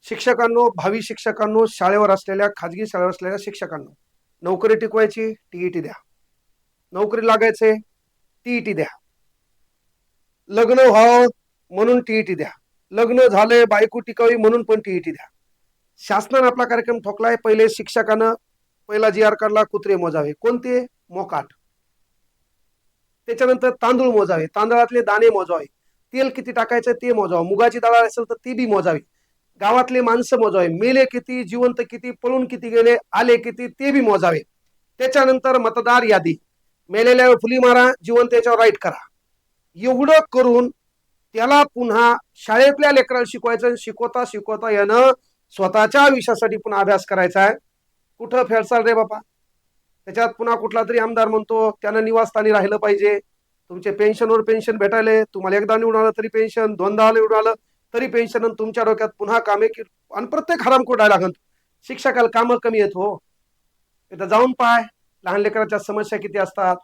शिक्षकांनो, भावी शिक्षकांनो, शाळेवर असलेल्या खाजगी शाळेवर असलेल्या शिक्षकांनो, नोकरी टिकवायची टीईटी द्या. नोकरी लागायचे टीईटी द्या. लग्न व्हावं म्हणून टीईटी द्या. लग्न झाले बायको टिकावी म्हणून पण टीईटी द्या. शासनाने आपला कार्यक्रम ठोकलाय. पहिले शिक्षकानं पहिला जी आर काढला, कुत्रे मोजावे. कोणते? मोकाट. त्याच्यानंतर तांदूळ मोजावे, तांदळातले दाणे मोजावे, तेल किती टाकायचं ते मोजावं, मुगाची डाळ असेल तर ती बी मोजावी, गावातले माणसं मोजावे, मेले किती, जिवंत किती, पळून किती गेले, आले किती ते बी मोजावे. त्याच्यानंतर मतदार यादी, मेलेल्या फुली मारा, जिवंत याच्यावर राईट करा. एवढं करून त्याला पुन्हा शाळेतल्या लेकराला शिकवायचं. शिकवता शिकवता यानं स्वतःच्या विषयासाठी पुन्हा अभ्यास करायचा आहे. कुठं फेडसाल रे बापा. त्याच्यात पुन्हा कुठला तरी आमदार म्हणतो त्यानं निवासस्थानी राहिलं पाहिजे, तुमचे पेन्शनवर पेन्शन भेटायले, तुम्हाला एकदा निवडून आलं तरी पेन्शन, दोनदा निवडून आलं तरी पेन्शन, आणि तुमच्या डोक्यात पुन्हा कामे आणि प्रत्येक हरामखोर डायलॉग. शिक्षकाला कामं कमी येत हो. इथं जाऊन पाय, लहान लेकरांच्या समस्या किती असतात,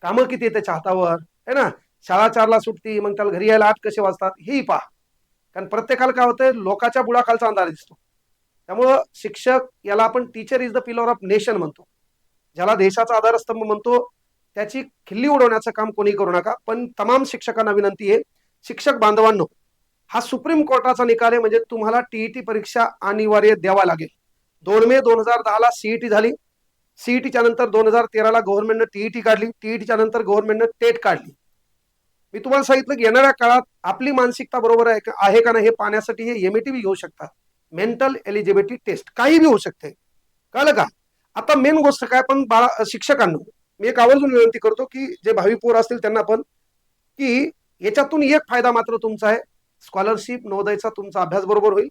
कामं किती आहे त्याच्या हातावर, है ना. शाळा 4ला सुटती, मग त्याला घरी यायला 8 कसे वाजतात हेही पहा. कारण प्रत्येकाला काय होतंय, लोकाच्या बुडाखालचा अंधार दिसतो. त्यामुळं शिक्षक याला आपण teacher is the pillar of nation म्हणतो, ज्याला देशाचा आधारस्तंभ म्हणतो. त्याची खिल्ली उडवण्याचं काम कोणी करू नका. पण तमाम शिक्षकांना विनंती आहे, शिक्षक बांधवांनो, हा सुप्रीम कोर्टाचा निकाल आहे. म्हणजे तुम्हाला टीईटी परीक्षा अनिवार्य द्यावा लागेल. 2 मे 2010ला सीईटी झाली. सीईटीच्या नंतर 2013ला गव्हर्नमेंटनं टीईटी काढली. टीईटीच्या नंतर गव्हर्नमेंटनं टेट काढली. मी तुम्हाला सांगितलं की येणाऱ्या काळात आपली मानसिकता बरोबर आहे का नाही हे पाहण्यासाठी हे एमएटी बी घेऊ शकता, मेंटल एलिजिबिलिटी टेस्ट, काही बी होऊ शकते. कळलं का. आता मेन गोष्ट काय, पण शिक्षकांना मी एक आवर्जून विनंती करतो की जे भावी पोर असतील त्यांना पण, की याच्यातून एक फायदा मात्र तुमचा आहे, स्कॉलरशिप नवोदयचा तुमचा अभ्यास बरोबर होईल.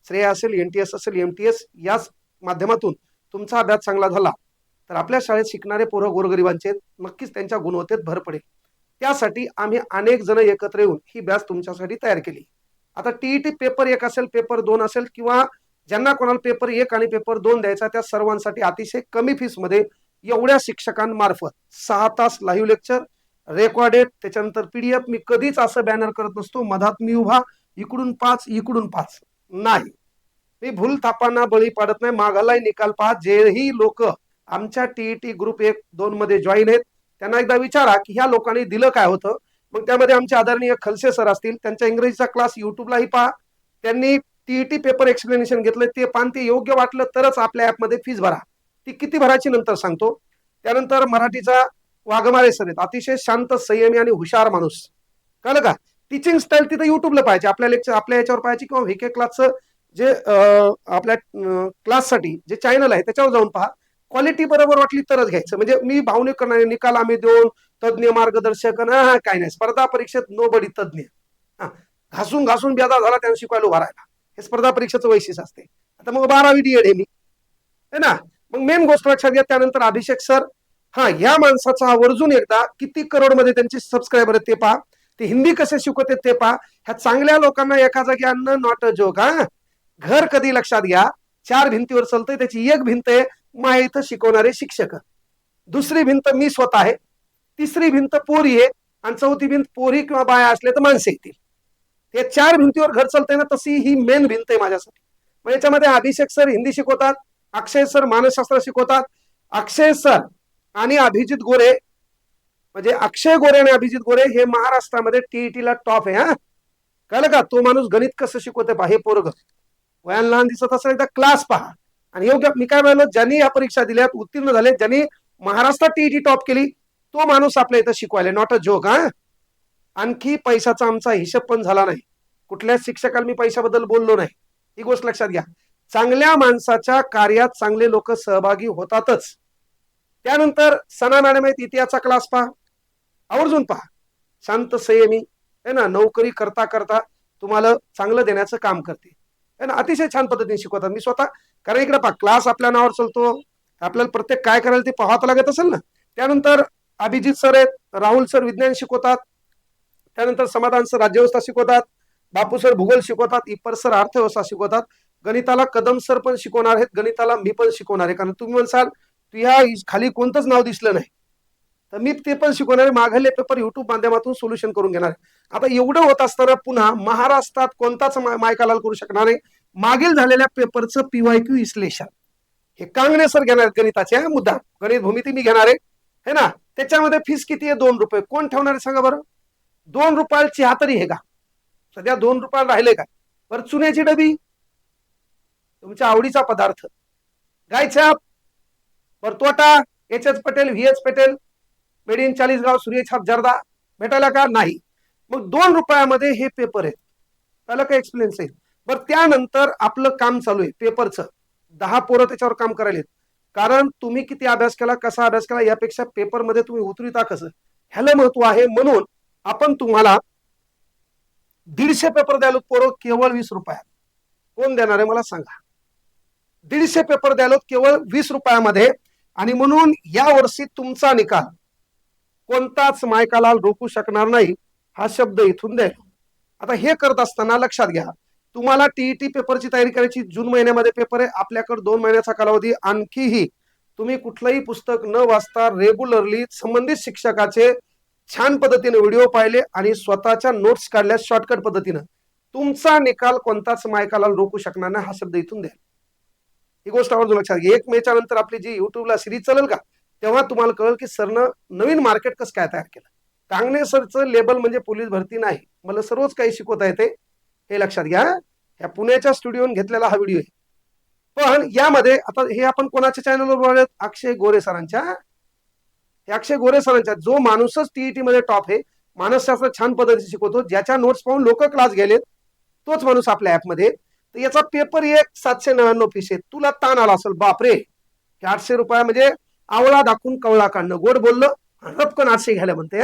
श्रेय असेल, एनटीएस असेल, एमटीएस, याच माध्यमातून तुमचा अभ्यास चांगला झाला तर आपल्या शाळेत शिकणारे पोरं गोरगरिबांचे नक्कीच त्यांच्या गुणवत्तेत भर पडेल. त्यासाठी आम्ही अनेक जण एकत्र येऊन ही बॅच तुमच्यासाठी तयार केली. आता टीईटी पेपर 1 असेल, पेपर 2 असेल, किंवा ज्यांना कोणाला पेपर 1 आणि पेपर 2 द्यायचा त्या सर्वांसाठी अतिशय कमी फीसमध्ये एवढ्या शिक्षकांमार्फत 6 तास लाईव्ह लेक्चर रेकॉर्डेड, त्याच्यानंतर पीडीएफ. मी कधीच असं बॅनर करत नसतो, मधात मी उभा, इकडून 5 इकडून 5 नाही. मी भूल थापांना बळी पाडत नाही. मागालाही निकाल पहा. जेही लोक आमच्या टीईटी ग्रुप 1-2 मध्ये जॉईन आहेत त्यांना एकदा विचारा की ह्या लोकांनी दिलं काय होतं. मग त्यामध्ये आमचे आदरणीय खलसे सर असतील, त्यांच्या इंग्रजीचा क्लास युट्यूबलाही पहा. त्यांनी टीईटी पेपर एक्सप्लेनेशन घेतलं, ते पान ते योग्य वाटलं तरच आपल्या ऍपमध्ये फीस भरा. ती किती भरायची नंतर सांगतो. त्यानंतर मराठीचा वाघमारे सर आहेत, अतिशय शांत, संयमी आणि हुशार माणूस. कळलं का. टीचिंग स्टाईल तिथं युट्यूबला पाहिजे, आपल्या लेक्चर आपल्या याच्यावर पाहायची, किंवा व्हीके क्लासचं जे आपल्या क्लाससाठी जे चॅनल आहे त्याच्यावर जाऊन पहा. क्वालिटी बरोबर वाटली तरच घ्यायचं. म्हणजे मी भावनिक करणारे निकाल आम्ही देऊन तज्ज्ञ मार्गदर्शक काय नाही. स्पर्धा परीक्षेत नो बडी तज्ज्ञ. घासून घासून बेदा झाला त्यांना शिकवायला उभा राहिला, हे स्पर्धा परीक्षेचं वैशिष्ट्य असते. आता मग 12वी डीएड आहे मी, है ना. मग मेन गोष्ट लक्षात घ्या. त्यानंतर अभिषेक सर, ह्या माणसाचा आवर्जून एकदा किती करोड मध्ये त्यांचे सबस्क्रायबर आहेत ते पहा. ते हिंदी कसे शिकवते ते पहा. ह्या चांगल्या लोकांना एका जागी आणणं नॉट अ जोक. घर कधी लक्षात घ्या, 4 भिंतीवर चालतंय, त्याची एक भिंत आहे माझ्या इथं शिकवणारे शिक्षक, दुसरी भिंत मी स्वतः आहे, तिसरी भिंत पोरी आहे, आणि चौथी भिंत पोरी किंवा बाया असले तर माणसं येतील. हे 4 भिंतीवर घर चालतंय ना, तशी ही मेन भिंत आहे माझ्यासाठी. मग याच्यामध्ये अभिषेक सर हिंदी शिकवतात, अक्षय सर मानसशास्त्र शिकवतात. अक्षय सर आणि अभिजित गोरे, म्हणजे अक्षय गोरे आणि अभिजित गोरे हे महाराष्ट्रामध्ये टीईटीला टॉप आहे. कळलं का. तो माणूस गणित कसं शिकवते पहा. हे पोरग वयान लहान दिसत असेल एकदा क्लास पहा. आणि योग्य मी काय म्हणलो, ज्यांनी या परीक्षा दिल्यात उत्तीर्ण झाले, ज्यांनी महाराष्ट्रात टीईटी टॉप केली, तो माणूस आपल्या इथं शिकवायला, नॉट अ जोक. आणखी पैशाचा आमचा हिशोब पण झाला नाही. कुठल्याच शिक्षकाला मी पैशाबद्दल बोललो नाही, ही गोष्ट लक्षात घ्या. चांगल्या माणसाच्या कार्यात चांगले लोक सहभागी होतातच. त्यानंतर सना मॅडम आहेत, इतिहासाचा क्लास पहा, आवर्जून पहा. शांत, संयमी, है ना. नोकरी करता करता तुम्हाला चांगलं देण्याचं काम करते, है ना. अतिशय छान पद्धतीने शिकवतात. मी स्वतः, कारण इकडे पहा, क्लास आपल्या नावावर चालतो, आपल्याला प्रत्येक काय करायला ते पाहावं लागत असेल ना. त्यानंतर अभिजित सर आहेत, राहुल सर विज्ञान शिकवतात, त्यानंतर समाधान सर राज्यव्यवस्था शिकवतात, बापू सर भूगोल शिकवतात, इपर सर अर्थव्यवस्था शिकवतात. गणिताला कदम सर पण शिकवणार आहेत, गणिताला मी पण शिकवणार आहे. कारण तुम्ही म्हणसाल तुझ्या खाली कोणतंच नाव दिसलं नाही, तर मी ते पण शिकवणार आहे. मागले पेपर युट्यूब माध्यमातून सोल्युशन करून घेणार आहे. आता एवढं होत असताना पुन्हा महाराष्ट्रात कोणताच मायकालाल करू शकणार नाही. मागील झालेल्या पेपरचं PYQ विश्लेषण हे कांगणे सर घेणार गणिताचे मुद्दा, गणित भूमिती मी घेणार आहे ना. त्याच्यामध्ये फीस किती आहे? 2 रुपये. कोण ठेवणार आहे सांगा बरं? 2 रुपयाला चहा तरी हे का? सध्या 2 रुपयाला राहिले का? बरं चुन्याची डबी, तुमच्या आवडीचा पदार्थ, गायछाप, परतोटा, HS Patel, VH Patel, made in Chalisgaon, Suryachhap जर्दा भेटायला का? नाही. मग 2 रुपयामध्ये हे पेपर आहेत. त्याला काय एक्सपिरियन्स आहे? बरं त्यानंतर आपलं काम चालू आहे पेपरचं. 10 पोरं त्याच्यावर काम करायला. कारण तुम्ही किती अभ्यास केला, कसा अभ्यास केला यापेक्षा पेपरमध्ये तुम्ही उतरता कसं ह्याला महत्व आहे. म्हणून आपण तुम्हाला 150 पेपर द्यायला पोरं केवळ 20 रुपयात. कोण देणार आहे मला सांगा? 150 पेपर द्यायला केवळ 20 रुपयामध्ये. आणि म्हणून या वर्षी तुमचा निकाल कोणताच मायकाला रोखू शकणार नाही हा शब्द इथून द्यायला. आता हे करत असताना लक्षात घ्या, तुम्हाला TET पेपरची तयारी करायची. जून महिन्यामध्ये पेपर आहे. आपल्याकडे 2 महिन्याचा कालावधी. आणखीही तुम्ही कुठलंही पुस्तक न वाचता रेग्युलरली संबंधित शिक्षकाचे छान पद्धतीने व्हिडिओ पाहिले आणि स्वतःच्या नोट्स काढल्या शॉर्टकट पद्धतीनं, तुमचा निकाल कोणताच मायकाला रोखू शकणार नाही हा शब्द इथून द्या. ही गोष्ट आवर्जून लक्षात घ्या. 1 मेच्या नंतर आपली जी युट्यूबला सिरीज चालेल का, तेव्हा तुम्हाला कळेल की सरनं नवीन मार्केट कसं काय तयार केलं. कांगणे सरचं लेबल म्हणजे पोलीस भरती नाही, मला सर्वच काही शिकवता येते हे लक्षात घ्या. ह्या पुण्याच्या स्टुडिओन घेतलेला हा व्हिडिओ आहे. पण यामध्ये आता हे आपण कोणाच्या चॅनलवर बोलत? अक्षय गोरे सरांच्या. हे अक्षय गोरे सरांच्या, जो माणूसच TET मध्ये टॉप आहे, मानसशास्त्र छान पद्धतीने शिकवतो, ज्याच्या नोट्स पाहून लोक क्लास गेलेत, तोच माणूस आपल्या ऍपमध्ये. तर याचा पेपर 799 फीस आहे. तुला ताण आला असेल, बापरे 800 रुपया म्हणजे आवळा दाखवून कवळा काढणं. गोड बोललं रपकन 800 घ्यायला म्हणते.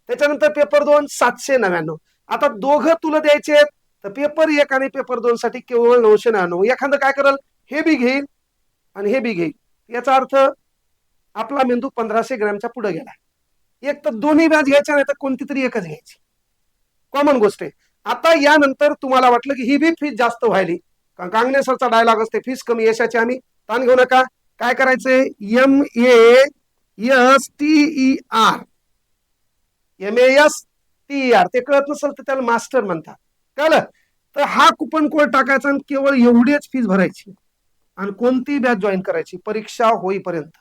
त्याच्यानंतर पेपर 2 799. आता दोघं तुला द्यायचे तर पेपर 1 आणि पेपर 2 साठी केवळ 999. एखादं काय करेल, हे बी घेईल आणि हे बी घेईल. याचा अर्थ आपला मेंदू 1500 ग्रॅमच्या पुढे गेला. एक तर दोन्ही बॅच घ्यायच्या, नाही तर कोणती तरी एकच घ्यायची. कॉमन गोष्ट आहे. आता यानंतर तुम्हाला वाटलं की ही बी फीस जास्त व्हायली, कारण कांगणे सरचा डायलॉग असते फीस कमी यशाची आम्ही ताण घेऊ नका. काय करायचंय? MASTER ते कळत नसेल तर त्याला मास्टर म्हणतात, कळलं? तर हा कुपन कोड टाकायचा आणि केवळ एवढीच फीस भरायची आणि कोणती बॅच जॉईन करायची परीक्षा होईपर्यंत.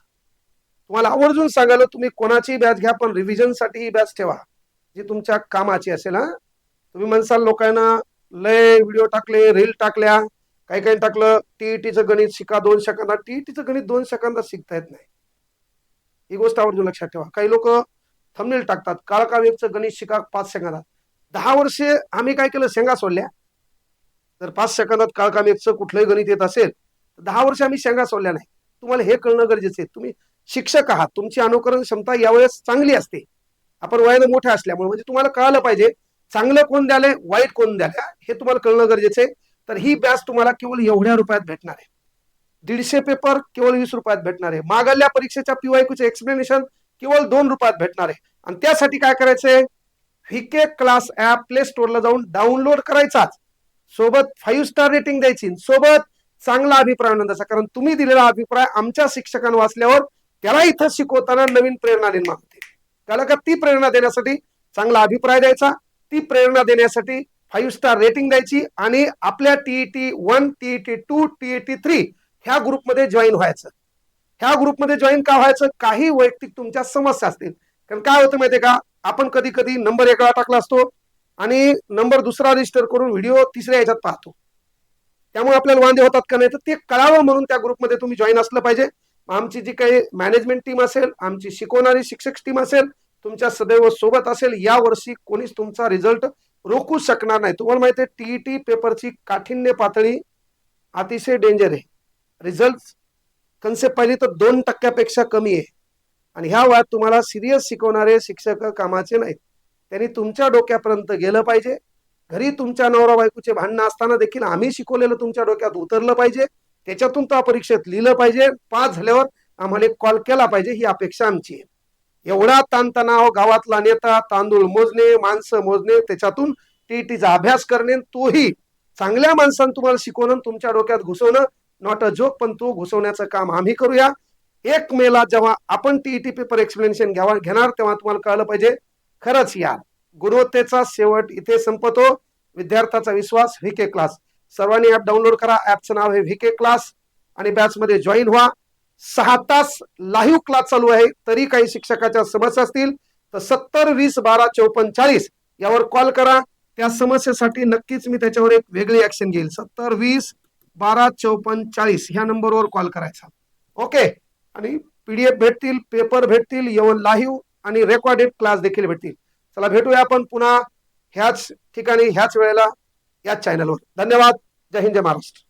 तुम्हाला आवर्जून सांगायला, तुम्ही कोणाची बॅच घ्या पण रिव्हिजन साठी ही बॅच ठेवा जी तुमच्या कामाची असेल. तुम्ही म्हणसाल लोकांना लय व्हिडिओ टाकले, रील टाकल्या, काही काही टाकलं TETचं गणित शिका 2 सेकंदात. TETचं गणित 2 सेकंदात शिकता येत नाही, ही गोष्ट आवर्जून लक्षात ठेवा. काही लोक थंबनेल टाकतात काळकावेगचं गणित शिका 5 सेकंदात. 10 वर्षे आम्ही काय केलं, शेंगा सोडल्या. जर 5 सेकंदात काळकावेगचं कुठलंही गणित येत असेल तर 10 वर्ष आम्ही शेंगा सोडल्या नाही. तुम्हाला हे कळणं गरजेचं आहे. तुम्ही शिक्षक आहात, तुमची अनुकरण क्षमता यावेळेस चांगली असते. आपण वयाने मोठे असल्यामुळे म्हणजे तुम्हाला कळालं पाहिजे चांगलं कोण द्याले, वाईट कोण द्याले, हे तुम्हाला कळणं गरजेचं आहे. तर ही बॅच तुम्हाला केवळ एवढ्या रुपयात भेटणार आहे. 150 पेपर केवळ 20 रुपयात भेटणार आहे. मागल्या परीक्षेच्या PYQचे एक्सप्लेनेशन केवळ 2 रुपयात भेटणार आहे. आणि त्यासाठी काय करायचंय? VK क्लास ऍप प्ले स्टोअरला जाऊन डाउनलोड करायचाच, सोबत 5 स्टार रेटिंग द्यायची, सोबत चांगला अभिप्राय नोंदायचा. कारण तुम्ही दिलेला अभिप्राय आमच्या शिक्षकांना वाचल्यावर त्याला इथं शिकवताना नवीन प्रेरणा निर्माण होते. त्याला का ती प्रेरणा देण्यासाठी चांगला अभिप्राय द्यायचा, ती प्रेरणा देण्यासाठी 5 स्टार रेटिंग द्यायची आणि आपल्या TET1, TET2, TET3 ह्या ग्रुपमध्ये जॉईन व्हायचं. ह्या ग्रुपमध्ये जॉईन का व्हायचं? काही वैयक्तिक तुमच्या समस्या असतील. कारण काय होतं माहितीये का, आपण कधी कधी नंबर 1ला टाकला असतो आणि नंबर 2रा रजिस्टर करून व्हिडिओ 3ऱ्या ह्याच्यात पाहतो, त्यामुळे आपल्याला वांदे होतात का नाही, तर ते कळावं म्हणून त्या ग्रुपमध्ये तुम्ही जॉईन असलं पाहिजे. आमची जी काही मॅनेजमेंट टीम असेल, आमची शिकवणारी शिक्षक टीम असेल, तुमच्या सदैव सोबत असेल. या वर्षी कोणीच तुमचा रिझल्ट रोखू शकणार नाही. तुम्हाला माहिती आहे TET पेपरची काठिण्य पातळी अतिशय डेंजर आहे. रिझल्ट कन्सेप्ट पाहिली तर 2% कमी आहे. आणि ह्या वयात तुम्हाला सिरियस शिकवणारे शिक्षक कामाचे नाहीत. त्यांनी तुमच्या डोक्यापर्यंत गेलं पाहिजे. घरी तुमच्या नवरा बायकोचे भांडणं असताना देखील आम्ही शिकवलेलं तुमच्या डोक्यात उतरलं पाहिजे. त्याच्यातून तो परीक्षेत लिहिलं पाहिजे. पास झाल्यावर आम्हाला कॉल केला पाहिजे, ही अपेक्षा आमची आहे. एवढा ताणतणाव, गावातला नेता, तांदूळ मोजणे, माणसं मोजणे, त्याच्यातून TETचा अभ्यास करणे, तोही चांगल्या माणसांनी तुम्हाला शिकवणं, तुमच्या डोक्यात घुसवणं, नॉट अ जोक, पण तो घुसवण्याचं काम आम्ही करूया. 1 मेला जेव्हा आपण TET पेपर एक्सप्लेनेशन घेणार तेव्हा तुम्हाला कळलं पाहिजे खरंच यार गुणवत्तेचा शेवट इथे संपतो. विद्यार्थ्याचा विश्वास VK क्लास. सर्वांनी ऍप डाउनलोड करा. ऍपचं नाव आहे व्हीके क्लास आणि बॅच मध्ये जॉईन व्हा. 6 तास लाईव्ह क्लास चालू आहे. तरी काही शिक्षकाच्या समस्या असतील तर 70 20 12 54 40 यावर कॉल करा. त्या समस्येसाठी नक्कीच मी त्याच्यावर एक वेगळी ऍक्शन घेईल. 70 20 12 54 40 ह्या नंबरवर कॉल करायचा. ओके. आणि पीडीएफ भेटतील, पेपर भेटतील, येऊन लाईव्ह आणि रेकॉर्डेड क्लास देखील भेटतील. चला भेटूया आपण पुन्हा ह्याच ठिकाणी ह्याच वेळेला याच चॅनलवर. धन्यवाद. जय हिंद, जय महाराष्ट्र.